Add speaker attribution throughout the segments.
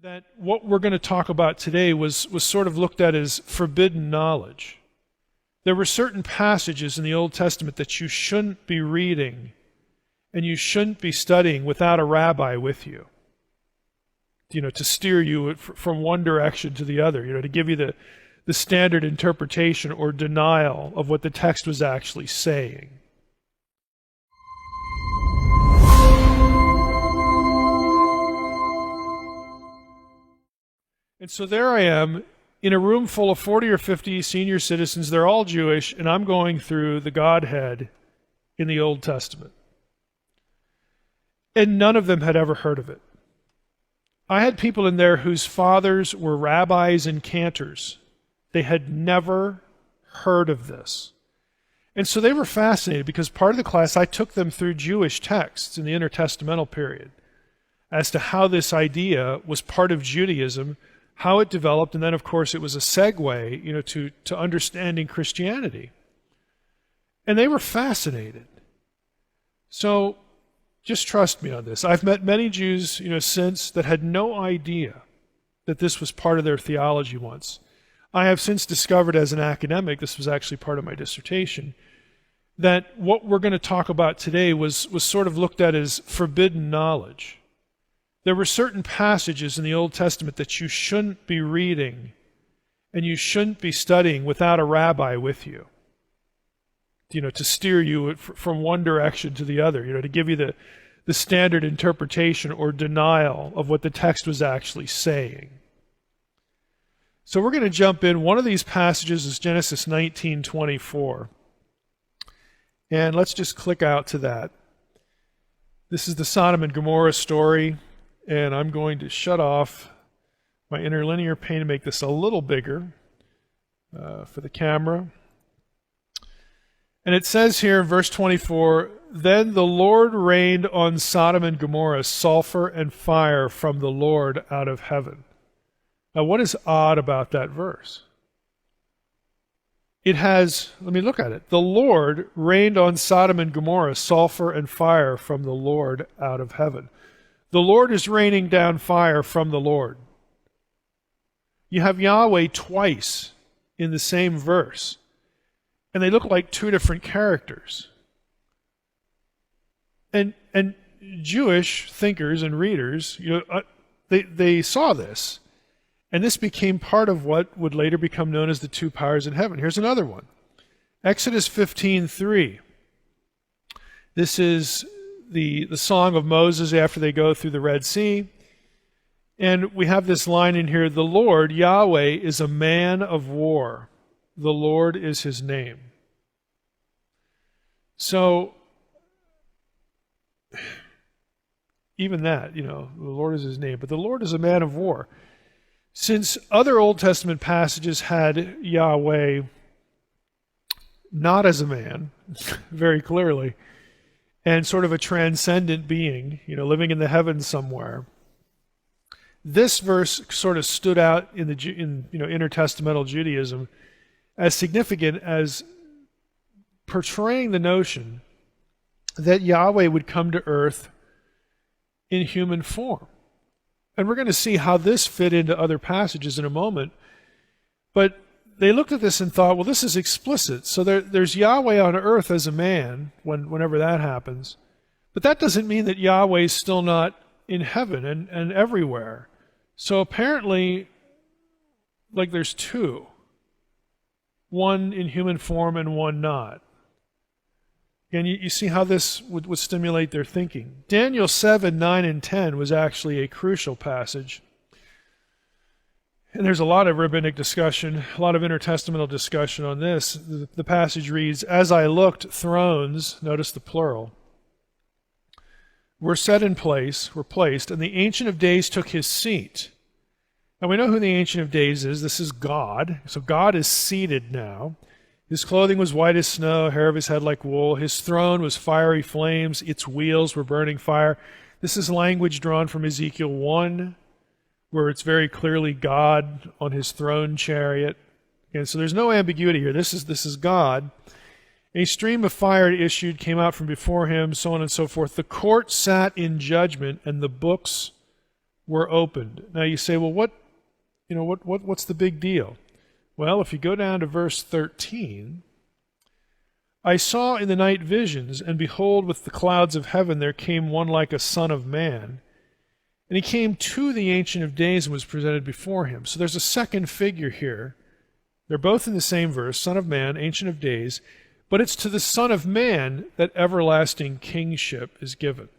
Speaker 1: that what we're going to talk about today was sort of looked at as forbidden knowledge. There were certain passages in the Old Testament that you shouldn't be reading and you shouldn't be studying without a rabbi with you, to steer you from one direction to the other, to give you the standard interpretation or denial of what the text was actually saying. And so there I am in a room full of 40 or 50 senior citizens. They're all Jewish, and I'm going through the Godhead in the Old Testament. And none of them had ever heard of it. I had people in there whose fathers were rabbis and cantors. They had never heard of this. And so they were fascinated because part of the class, I took them through Jewish texts in the intertestamental period as to how this idea was part of Judaism, how it developed, and then, of course, it was a segue, to understanding Christianity. And they were fascinated. So just trust me on this. I've met many Jews, since that had no idea that this was part of their theology once. I have since discovered as an academic, this was actually part of my dissertation, that what we're going to talk about today was sort of looked at as forbidden knowledge. There were certain passages in the Old Testament that you shouldn't be reading and you shouldn't be studying without a rabbi with you, to steer you from one direction to the other, to give you the standard interpretation or denial of what the text was actually saying. So we're going to jump in. One of these passages is Genesis 19:24. And let's just click out to that. This is the Sodom and Gomorrah story. And I'm going to shut off my interlinear pane to make this a little bigger for the camera. And it says here in verse 24, "Then the Lord rained on Sodom and Gomorrah sulfur and fire from the Lord out of heaven." Now, what is odd about that verse? It has, let me look at it. The Lord rained on Sodom and Gomorrah sulfur and fire from the Lord out of heaven. The Lord is raining down fire from the Lord. You have Yahweh twice in the same verse, and they look like two different characters. And Jewish thinkers and readers, they saw this, and this became part of what would later become known as the two powers in heaven. Here's another one. Exodus 15:3. This is the song of Moses after they go through the Red Sea. And we have this line in here, "The Lord, Yahweh, is a man of war. The Lord is his name." So, even that, the Lord is his name, but the Lord is a man of war. Since other Old Testament passages had Yahweh not as a man, very clearly, and sort of a transcendent being, living in the heavens somewhere, this verse sort of stood out in intertestamental Judaism as significant as portraying the notion that Yahweh would come to earth in human form. And we're going to see how this fit into other passages in a moment. But they looked at this and thought, well, this is explicit. So there's Yahweh on earth as a man, whenever that happens. But that doesn't mean that Yahweh is still not in heaven and everywhere. So apparently, there's two. One in human form and one not. And you see how this would stimulate their thinking. Daniel 7:9 and 10 was actually a crucial passage. And there's a lot of rabbinic discussion, a lot of intertestamental discussion on this. The passage reads, "As I looked, thrones," notice the plural, "were set in place, were placed, and the Ancient of Days took his seat." Now we know who the Ancient of Days is. This is God. So God is seated now. His clothing was white as snow, hair of his head like wool. His throne was fiery flames. Its wheels were burning fire. This is language drawn from Ezekiel 1, where it's very clearly God on his throne chariot. And so there's no ambiguity here. This is God. A stream of fire issued, came out from before him, so on and so forth. The court sat in judgment, and the books were opened. Now you say, well, what's the big deal? Well, if you go down to verse 13, I saw in the night visions, and behold, with the clouds of heaven there came one like a son of man. And he came to the Ancient of Days and was presented before him. So there's a second figure here. They're both in the same verse, Son of Man, Ancient of Days. But it's to the Son of Man that everlasting kingship is given.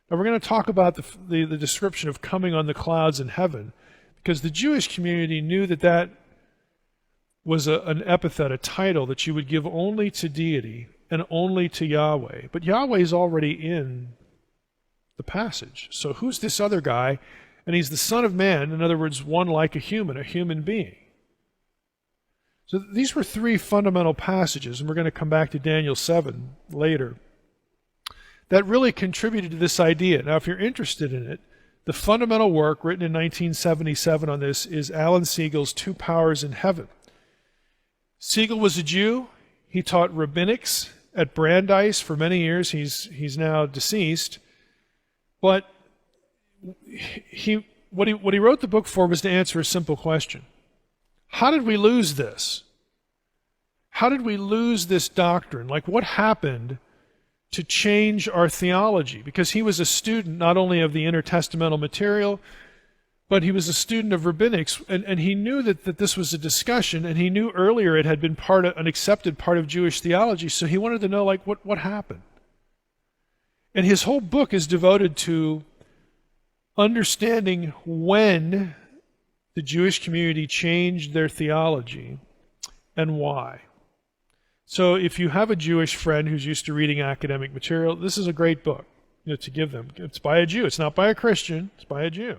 Speaker 1: Now we're going to talk about the description of coming on the clouds in heaven, because the Jewish community knew that was an epithet, a title that you would give only to deity and only to Yahweh. But Yahweh is already in the passage. So who's this other guy? And he's the Son of Man, in other words, one like a human being. So these were three fundamental passages, and we're going to come back to Daniel 7 later, that really contributed to this idea. Now, if you're interested in it, the fundamental work written in 1977 on this is Alan Siegel's Two Powers in Heaven. Siegel was a Jew. He taught rabbinics at Brandeis for many years. He's now deceased. But what he wrote the book for was to answer a simple question. How did we lose this? How did we lose this doctrine? Like, what happened to change our theology? Because he was a student not only of the intertestamental material, but he was a student of rabbinics, and he knew that this was a discussion, and he knew earlier it had been an accepted part of Jewish theology, so he wanted to know, like, what happened? And his whole book is devoted to understanding when the Jewish community changed their theology and why. So if you have a Jewish friend who's used to reading academic material, this is a great book to give them. It's by a Jew. It's not by a Christian. It's by a Jew.